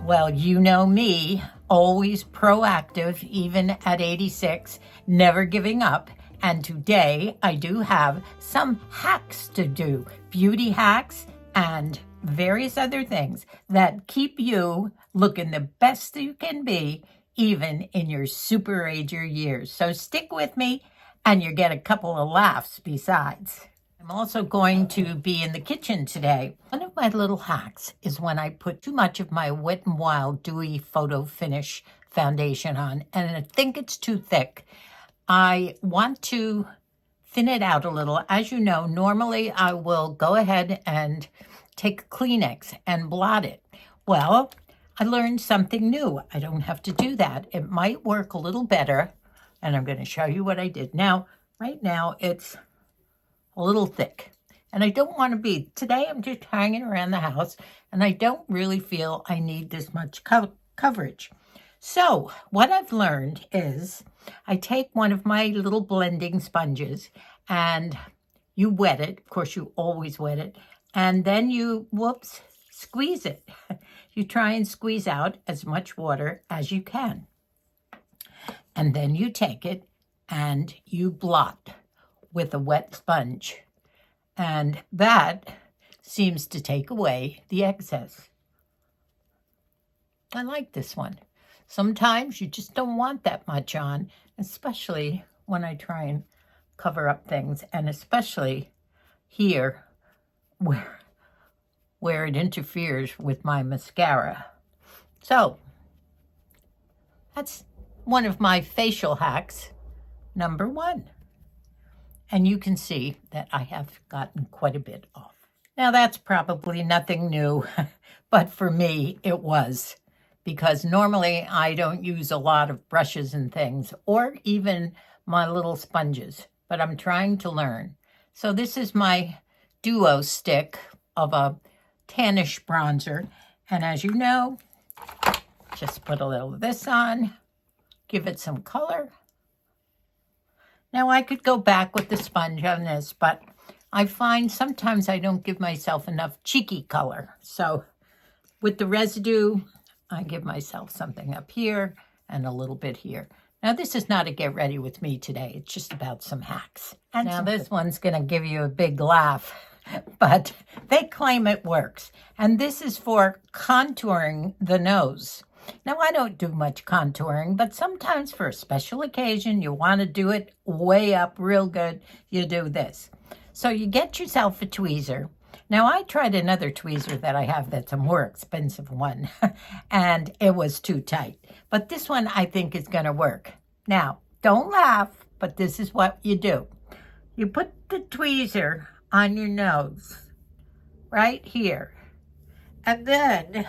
Well, you know me, always proactive, even at 86, never giving up. And today I do have some hacks to do, beauty hacks and various other things that keep you looking the best you can be, even in your super ager years. So stick with me and you get a couple of laughs besides. I'm also going to be in the kitchen today. One of my little hacks is when I put too much of my Wet n Wild Dewy Photo Finish foundation on, and I think it's too thick. I want to thin it out a little. As you know, normally I will go ahead and take a Kleenex and blot it. Well, I learned something new. I don't have to do that. It might work a little better, and I'm going to show you what I did. Now, right now, it's a little thick, and I don't want to be. Today I'm just hanging around the house, and I don't really feel I need this much coverage. So what I've learned is I take one of my little blending sponges, and you wet it. Of course, you always wet it, and then you, squeeze it. You try and squeeze out as much water as you can, and then you take it and you blot with a wet sponge, and that seems to take away the excess. I like this one. Sometimes you just don't want that much on, especially when I try and cover up things, and especially here where it interferes with my mascara. So that's one of my facial hacks, number one. And you can see that I have gotten quite a bit off. Now, that's probably nothing new, but for me, it was. Because normally I don't use a lot of brushes and things, or even my little sponges, but I'm trying to learn. So this is my duo stick of a tannish bronzer. And as you know, just put a little of this on, give it some color. Now, I could go back with the sponge on this, but I find sometimes I don't give myself enough cheeky color. So with the residue, I give myself something up here and a little bit here. Now, this is not a get ready with me today. It's just about some hacks. And now this one's going to give you a big laugh, but they claim it works. And this is for contouring the nose. Now, I don't do much contouring, but sometimes for a special occasion, you want to do it way up real good, you do this. So you get yourself a tweezer. Now, I tried another tweezer that I have that's a more expensive one, and it was too tight. But this one, I think, is going to work. Now, don't laugh, but this is what you do. You put the tweezer on your nose, right here, and then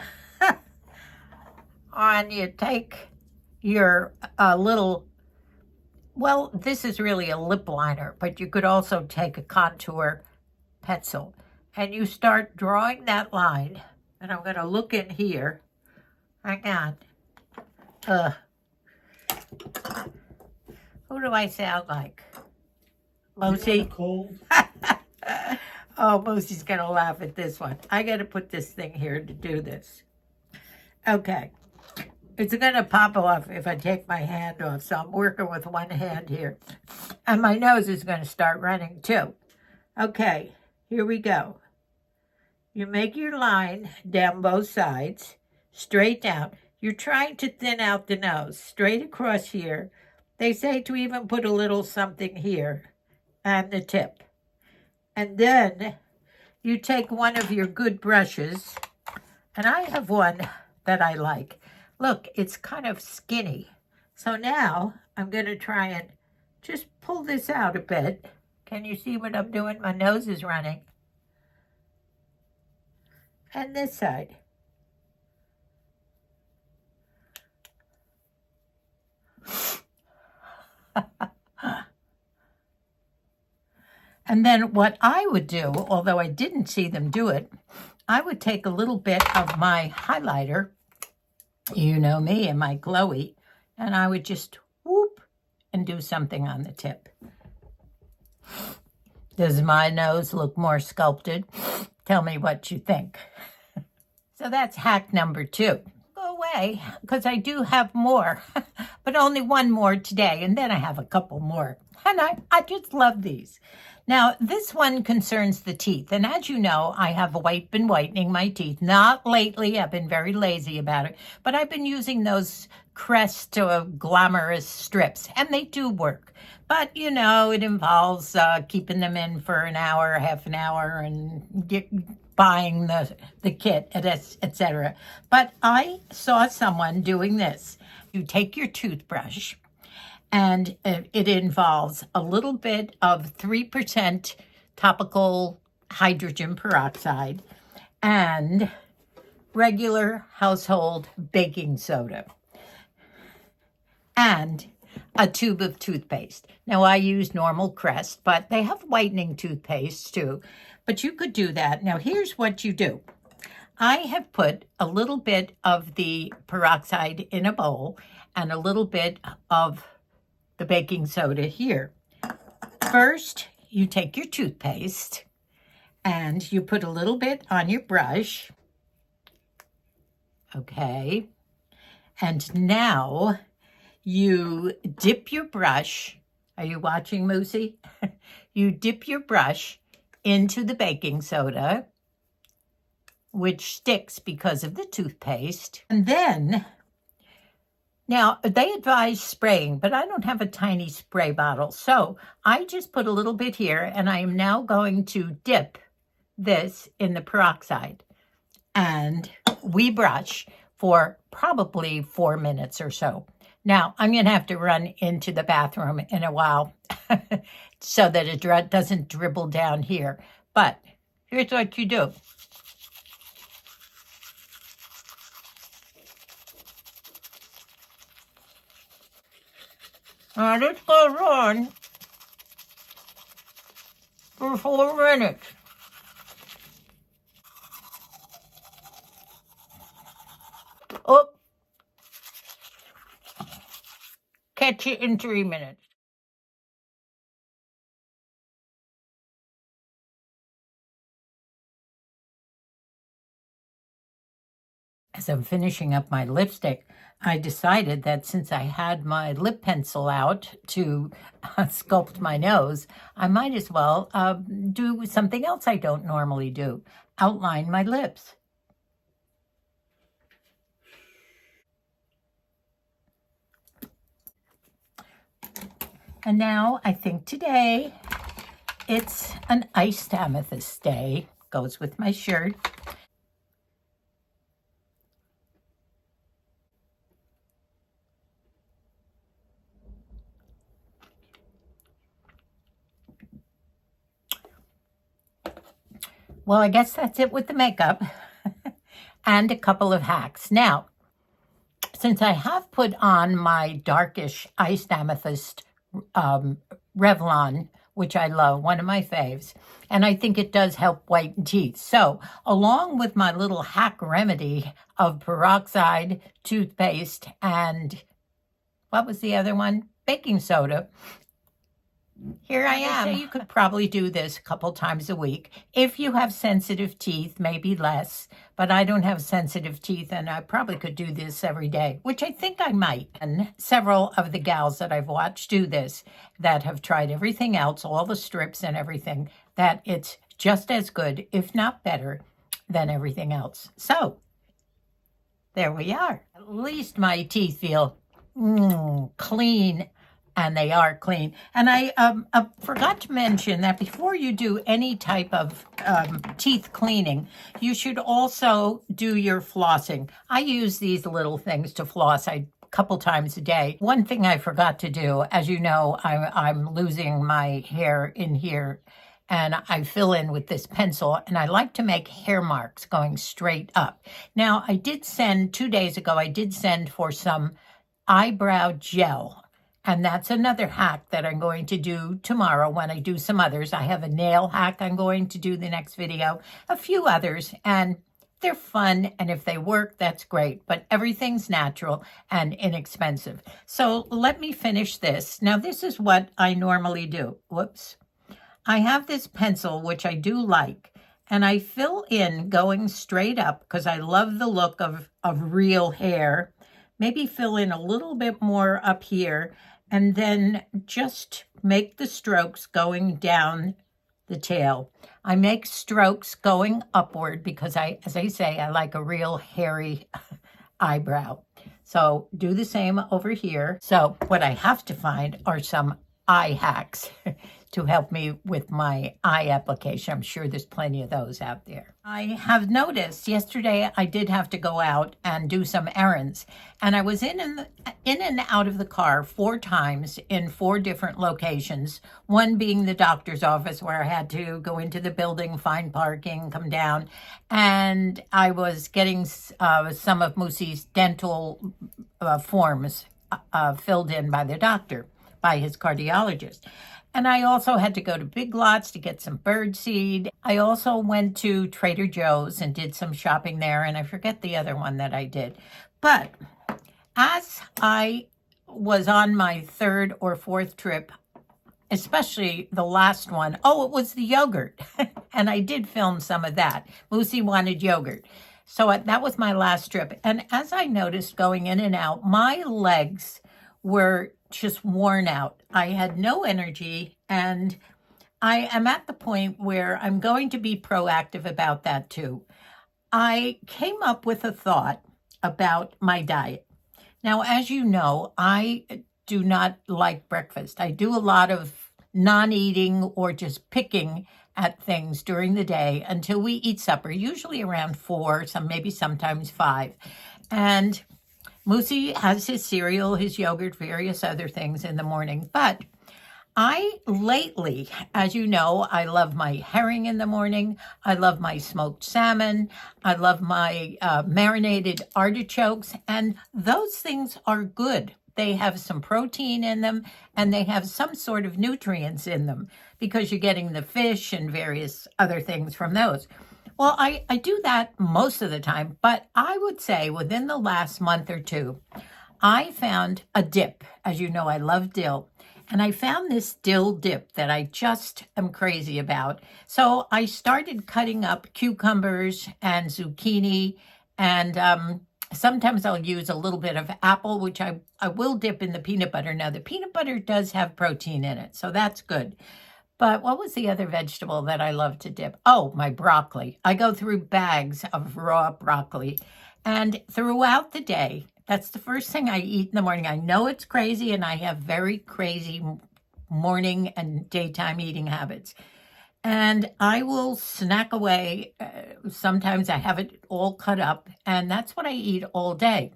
you take your little, well, this is really a lip liner, but you could also take a contour pencil, and you start drawing that line. And I'm going to look in here. Hang on. Who do I sound like? Mosi? Cold. Oh, Mosi's going to laugh at this one. I got to put this thing here to do this. Okay. It's going to pop off if I take my hand off, so I'm working with one hand here. And my nose is going to start running too. Okay, here we go. You make your line down both sides, straight down. You're trying to thin out the nose, straight across here. They say to even put a little something here and the tip. And then you take one of your good brushes, and I have one that I like. Look, it's kind of skinny. So now I'm going to try and just pull this out a bit. Can you see what I'm doing? My nose is running. And this side. And then what I would do, although I didn't see them do it, I would take a little bit of my highlighter, you know me and my glowy, and I would just whoop and do something on the tip. Does my nose look more sculpted? Tell me what you think. So that's hack number 2. Go today, because I do have more, but only one more today, and then I have a couple more. And I just love these. Now, this one concerns the teeth. And as you know, I have been whitening my teeth. Not lately. I've been very lazy about it. But I've been using those Crest glamorous strips, and they do work. But, you know, it involves keeping them in for an hour, half an hour, and buying the kit, etc. But I saw someone doing this. You take your toothbrush, and it involves a little bit of 3% topical hydrogen peroxide and regular household baking soda and a tube of toothpaste. Now, I use normal Crest, but they have whitening toothpaste too. But you could do that. Now, here's what you do. I have put a little bit of the peroxide in a bowl and a little bit of the baking soda here. First, you take your toothpaste and you put a little bit on your brush. Okay. And now you dip your brush. Are you watching, Moosey? You dip your brush into the baking soda, which sticks because of the toothpaste. And then, now they advise spraying, but I don't have a tiny spray bottle. So I just put a little bit here, and I am now going to dip this in the peroxide. And we brush for probably 4 minutes or so. Now, I'm going to have to run into the bathroom in a while so that it doesn't dribble down here. But here's what you do. Now, this goes on for 4 minutes. Oh, catch it in 3 minutes. As I'm finishing up my lipstick, I decided that since I had my lip pencil out to sculpt my nose, I might as well do something else I don't normally do, outline my lips. And now I think today it's an iced amethyst day. Goes with my shirt. Well, I guess that's it with the makeup and a couple of hacks. Now, since I have put on my darkish iced amethyst Revlon, which I love, one of my faves, and I think it does help whiten teeth. So, along with my little hack remedy of peroxide, toothpaste, and what was the other one? Baking soda. Here I am. So you could probably do this a couple times a week. If you have sensitive teeth, maybe less, but I don't have sensitive teeth, and I probably could do this every day, which I think I might. And several of the gals that I've watched do this, that have tried everything else, all the strips and everything, that it's just as good, if not better, than everything else. So, there we are. At least my teeth feel clean. And they are clean. And I forgot to mention that before you do any type of teeth cleaning, you should also do your flossing. I use these little things to floss a couple times a day. One thing I forgot to do, as you know, I'm losing my hair in here, and I fill in with this pencil, and I like to make hair marks going straight up. Now, I did send, 2 days ago, I did send for some eyebrow gel. And that's another hack that I'm going to do tomorrow when I do some others. I have a nail hack I'm going to do the next video, a few others, and they're fun. And if they work, that's great. But everything's natural and inexpensive. So let me finish this. Now, this is what I normally do. Whoops. I have this pencil, which I do like, and I fill in going straight up because I love the look of real hair. maybe fill in a little bit more up here, and then just make the strokes going down the tail. I make strokes going upward because as I say, I like a real hairy eyebrow. So do the same over here. So what I have to find are some eye hacks to help me with my eye application. I'm sure there's plenty of those out there. I have noticed yesterday I did have to go out and do some errands, and I was in and out of the car 4 times in 4 different locations, one being the doctor's office where I had to go into the building, find parking, come down, and I was getting some of Moosey's dental forms filled in by the doctor, by his cardiologist. And I also had to go to Big Lots to get some bird seed. I also went to Trader Joe's and did some shopping there, and I forget the other one that I did. But as I was on my 3rd or 4th trip, especially the last one, it was the yogurt. And I did film some of that. Moosey wanted yogurt. So that was my last trip. And as I noticed going in and out, my legs were just worn out. I had no energy, and I am at the point where I'm going to be proactive about that too. I came up with a thought about my diet. Now, as you know, I do not like breakfast. I do a lot of non-eating or just picking at things during the day until we eat supper, usually around 4, maybe sometimes 5. And Moosey has his cereal, his yogurt, various other things in the morning. But I lately, as you know, I love my herring in the morning. I love my smoked salmon. I love my marinated artichokes. And those things are good. They have some protein in them, and they have some sort of nutrients in them because you're getting the fish and various other things from those. Well, I do that most of the time, but I would say within the last month or 2, I found a dip. As you know, I love dill. And I found this dill dip that I just am crazy about. So I started cutting up cucumbers and zucchini, and sometimes I'll use a little bit of apple, which I will dip in the peanut butter. Now, the peanut butter does have protein in it, so that's good. But what was the other vegetable that I love to dip? Oh, my broccoli. I go through bags of raw broccoli. And throughout the day, that's the first thing I eat in the morning. I know it's crazy, and I have very crazy morning and daytime eating habits. And I will snack away. Sometimes I have it all cut up, and that's what I eat all day.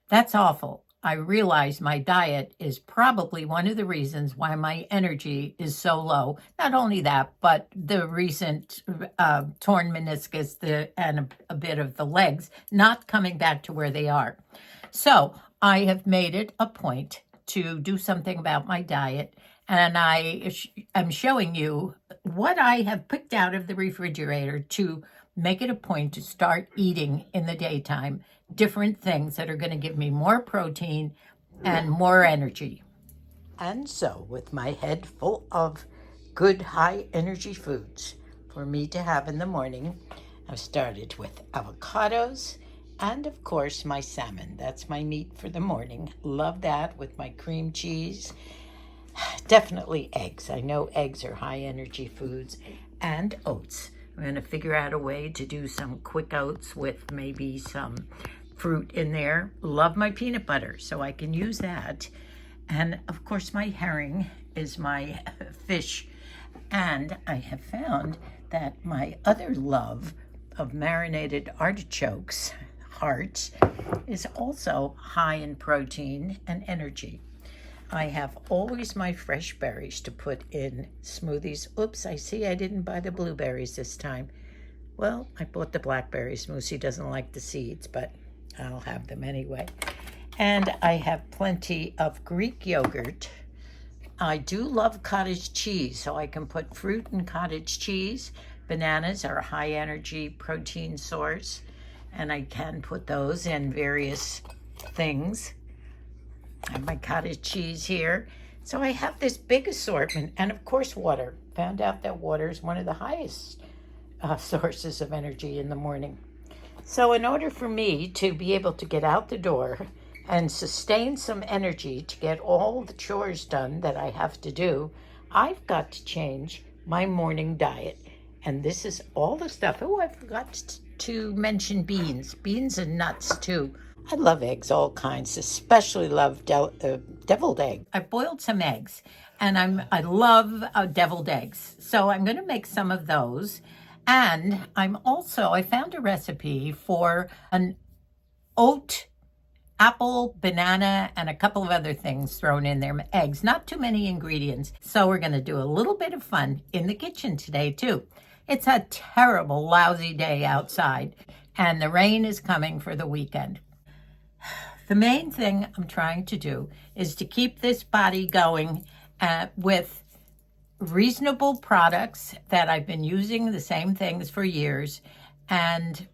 That's awful. I realize my diet is probably one of the reasons why my energy is so low. Not only that, but the recent torn meniscus and a bit of the legs not coming back to where they are. So I have made it a point to do something about my diet, and I am showing you what I have picked out of the refrigerator to make it a point to start eating in the daytime different things that are going to give me more protein and more energy. And so, with my head full of good high energy foods for me to have in the morning, I've started with avocados and, of course, my salmon. That's my meat for the morning. Love that with my cream cheese. Definitely eggs. I know eggs are high energy foods, and oats. I'm going to figure out a way to do some quick oats with maybe some fruit in there. Love my peanut butter, so I can use that. And of course, my herring is my fish. And I have found that my other love of marinated artichokes, hearts, is also high in protein and energy. I have always my fresh berries to put in smoothies. Oops, I see I didn't buy the blueberries this time. Well, I bought the blackberries. Moosey doesn't like the seeds, but I'll have them anyway. And I have plenty of Greek yogurt. I do love cottage cheese, so I can put fruit in cottage cheese. Bananas are a high energy protein source, and I can put those in various things. I have my cottage cheese here. So I have this big assortment, and of course water. Found out that water is one of the highest sources of energy in the morning. So in order for me to be able to get out the door and sustain some energy to get all the chores done that I have to do, I've got to change my morning diet. And this is all the stuff. Oh, I forgot to mention beans. Beans and nuts too. I love eggs, all kinds, especially love deviled egg. I boiled some eggs, and I love deviled eggs. So I'm going to make some of those. And I found a recipe for an oat, apple, banana, and a couple of other things thrown in there. Eggs, not too many ingredients. So we're going to do a little bit of fun in the kitchen today too. It's a terrible, lousy day outside, and the rain is coming for the weekend. The main thing I'm trying to do is to keep this body going with reasonable products that I've been using the same things for years, and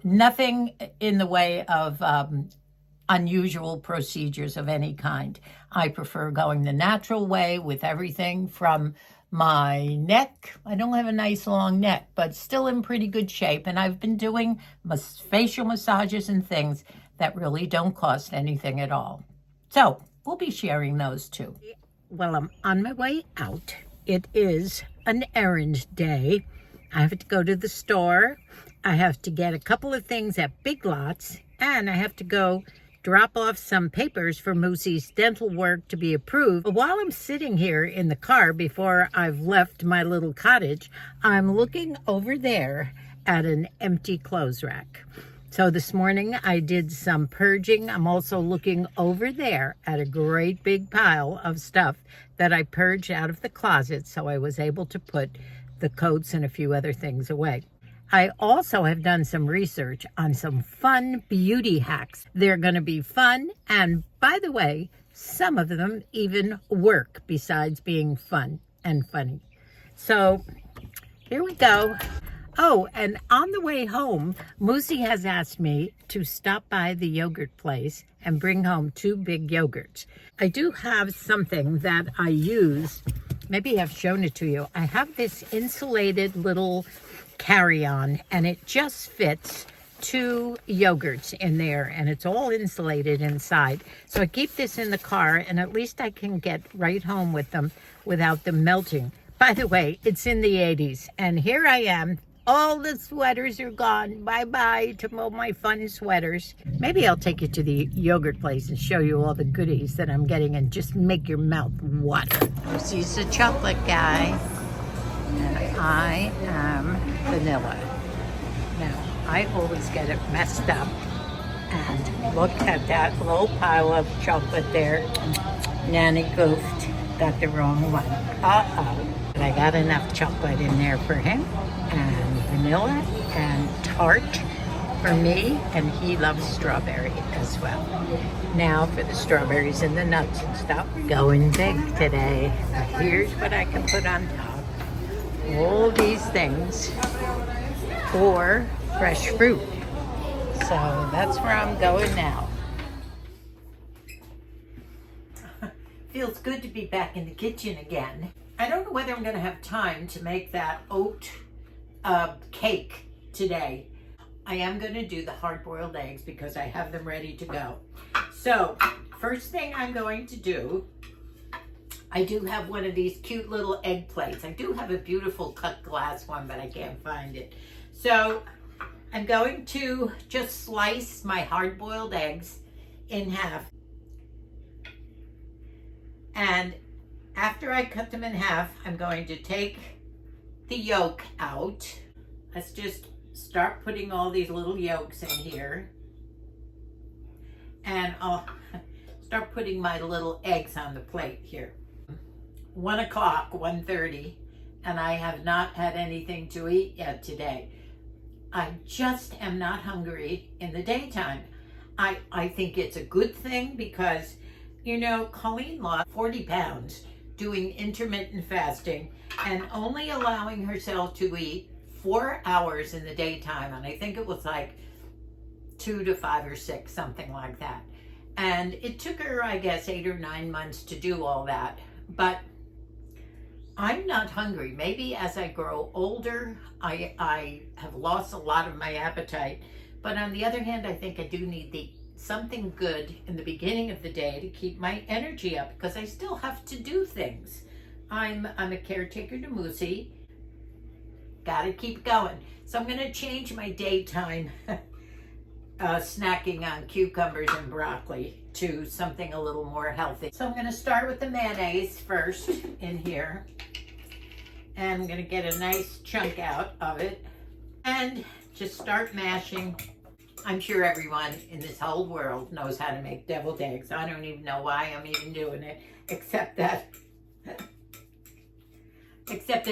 nothing in the way of unusual procedures of any kind. I prefer going the natural way with everything from my neck. I don't have a nice long neck, but still in pretty good shape. And I've been doing facial massages and things that really don't cost anything at all. So we'll be sharing those too. Well, I'm on my way out. It is an errand day. I have to go to the store. I have to get a couple of things at Big Lots, and I have to go drop off some papers for Moosey's dental work to be approved. But while I'm sitting here in the car before I've left my little cottage, I'm looking over there at an empty clothes rack. So this morning I did some purging. I'm also looking over there at a great big pile of stuff that I purged out of the closet, so I was able to put the coats and a few other things away. I also have done some research on some fun beauty hacks. They're going to be fun, and by the way, some of them even work besides being fun and funny. So here we go. Oh, and on the way home, Moosey has asked me to stop by the yogurt place and bring home 2 big yogurts. I do have something that I use. Maybe I've shown it to you. I have this insulated little carry-on, and it just fits 2 yogurts in there, and it's all insulated inside. So I keep this in the car, and at least I can get right home with them without them melting. By the way, it's in the 80s, and here I am. All the sweaters are gone. Bye-bye to all my fun sweaters. Maybe I'll take you to the yogurt place and show you all the goodies that I'm getting and just make your mouth water. Lucy's a chocolate guy, and I am vanilla. Now, I always get it messed up. And look at that little pile of chocolate there. Nanny goofed, got the wrong one. Uh-oh. But I got enough chocolate in there for him, and vanilla and tart for me, and he loves strawberry as well. Now for the strawberries and the nuts and stuff. Going big today. Now here's what I can put on top. All these things for fresh fruit. So that's where I'm going now. Feels good to be back in the kitchen again. I don't know whether I'm going to have time to make that oat cake today. I am going to do the hard-boiled eggs because I have them ready to go. So first thing I'm going to do, I do have one of these cute little egg plates. I do have a beautiful cut glass one, but I can't find it. So I'm going to just slice my hard-boiled eggs in half. And after I cut them in half, I'm going to take the yolk out. Let's just start putting all these little yolks in here. And I'll start putting my little eggs on the plate here. 1 o'clock, 1:30, and I have not had anything to eat yet today. I just am not hungry in the daytime. I think it's a good thing because, you know, Colleen lost 40 pounds doing intermittent fasting and only allowing herself to eat 4 hours in the daytime. And I think it was like 2 to 5 or 6, something like that. And it took her, I guess, 8 or 9 months to do all that. But I'm not hungry. Maybe as I grow older, I have lost a lot of my appetite. But on the other hand, I think I do need something good in the beginning of the day to keep my energy up, because I still have to do things. I'm a caretaker to Moosey. Gotta keep going. So I'm gonna change my daytime snacking on cucumbers and broccoli to something a little more healthy. So I'm gonna start with the mayonnaise first in here. And I'm gonna get a nice chunk out of it and just start mashing. I'm sure everyone in this whole world knows how to make deviled eggs. I don't even know why I'm even doing it, except that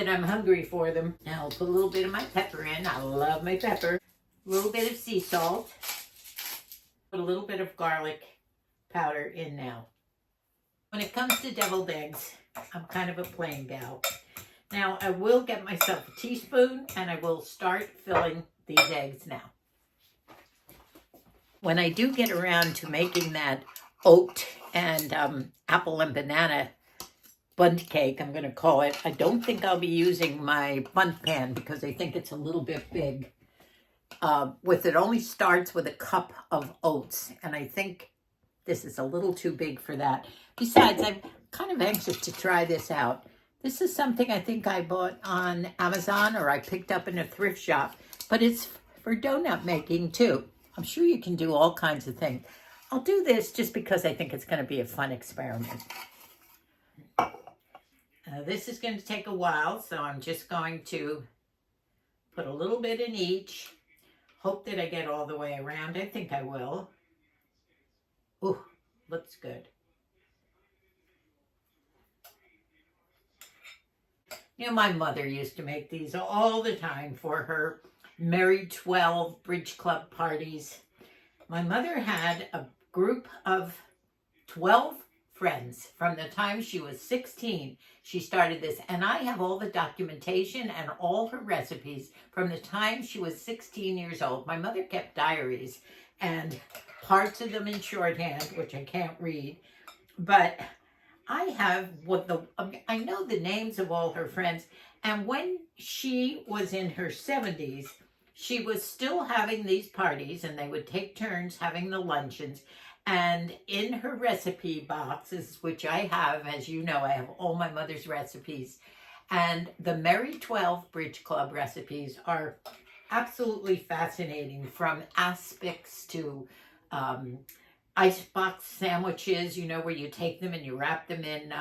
I'm hungry for them. Now I'll put a little bit of my pepper in. I love my pepper. A little bit of sea salt. Put a little bit of garlic powder in now. When it comes to deviled eggs, I'm kind of a plain gal. Now I will get myself a teaspoon and I will start filling these eggs now. When I do get around to making that oat and apple and banana bundt cake, I'm going to call it, I don't think I'll be using my bundt pan because I think it's a little bit big. It only starts with a cup of oats, and I think this is a little too big for that. Besides, I'm kind of anxious to try this out. This is something I think I bought on Amazon or I picked up in a thrift shop, but it's for donut making too. I'm sure you can do all kinds of things. I'll do this just because I think it's going to be a fun experiment. This is going to take a while, so I'm just going to put a little bit in each. Hope that I get all the way around. I think I will. Ooh, looks good. You know, my mother used to make these all the time for her Married 12 Bridge Club parties. My mother had a group of 12 friends from the time she was 16. She started this, and I have all the documentation and all her recipes from the time she was 16 years old. My mother kept diaries and parts of them in shorthand, which I can't read, but I have I know the names of all her friends, and when she was in her 70s, she was still having these parties, and they would take turns having the luncheons. And in her recipe boxes, which I have, as you know, I have all my mother's recipes, and the Married 12 Bridge Club recipes are absolutely fascinating, from aspics to icebox sandwiches, you know, where you take them and you wrap them in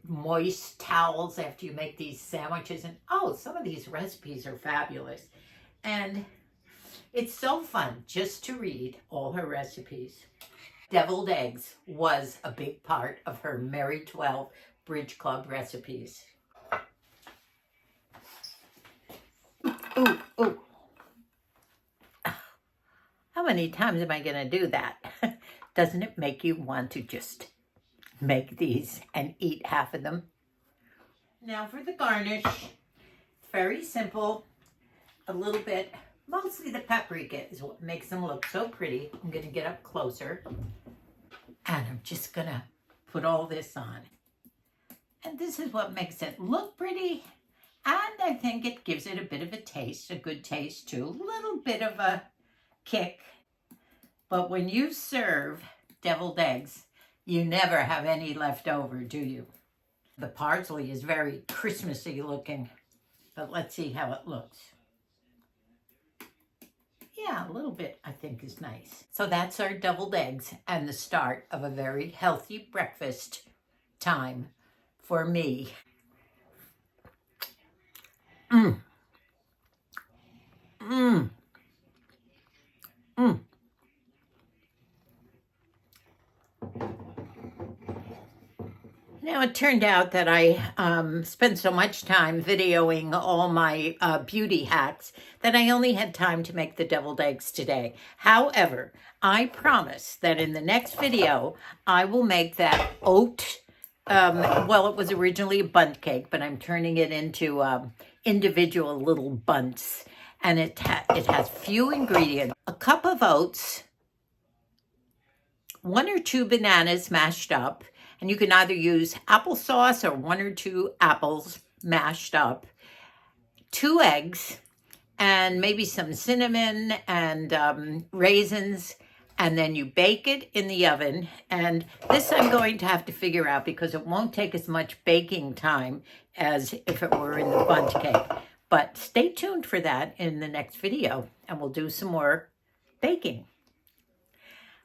moist towels after you make these sandwiches. And some of these recipes are fabulous. And it's so fun just to read all her recipes. Deviled eggs was a big part of her Married 12 Bridge Club recipes. Ooh, ooh. How many times am I going to do that? Doesn't it make you want to just make these and eat half of them? Now for the garnish, very simple. A little bit, mostly the paprika is what makes them look so pretty. I'm going to get up closer and I'm just going to put all this on. And this is what makes it look pretty. And I think it gives it a bit of a taste, a good taste too. A little bit of a kick. But when you serve deviled eggs, you never have any left over, do you? The parsley is very Christmassy looking, but let's see how it looks. Yeah, a little bit I think is nice. So that's our deviled eggs and the start of a very healthy breakfast time for me. Mmm. Mmm. Mmm. Now, it turned out that I spent so much time videoing all my beauty hacks that I only had time to make the deviled eggs today. However, I promise that in the next video, I will make that oat, well, it was originally a bundt cake, but I'm turning it into individual little bunts. And it has few ingredients. A cup of oats, 1 or 2 bananas mashed up, and you can either use applesauce or 1 or 2 apples mashed up, 2 eggs, and maybe some cinnamon and raisins, and then you bake it in the oven. And this I'm going to have to figure out because it won't take as much baking time as if it were in the bundt cake. But stay tuned for that in the next video, and we'll do some more baking.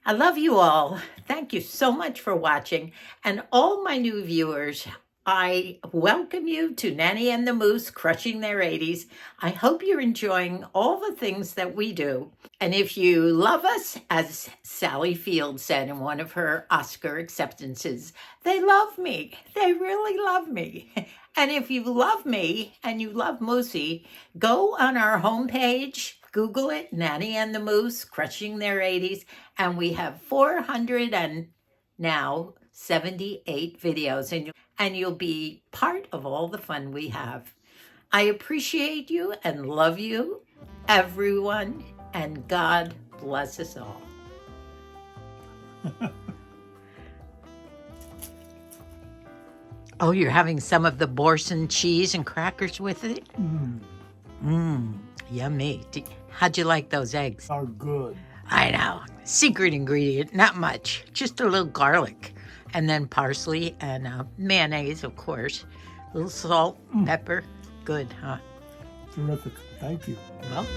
I love you all. Thank you so much for watching. And all my new viewers, I welcome you to Nanny and the Moose Crushing Their 80s. I hope you're enjoying all the things that we do. And if you love us, as Sally Field said in one of her Oscar acceptances, they love me. They really love me. And if you love me and you love Moosey, go on our homepage, Google it, Nanny and the Moose Crushing Their 80s, and we have 478 videos, and you'll be part of all the fun we have. I appreciate you and love you, everyone, and God bless us all. Oh, you're having some of the Borson cheese and crackers with it? Yummy. How'd you like those eggs? Are good. I know. Secret ingredient, not much. Just a little garlic. And then parsley and mayonnaise, of course. A little salt, pepper. Good, huh? Terrific. Thank you. Welcome.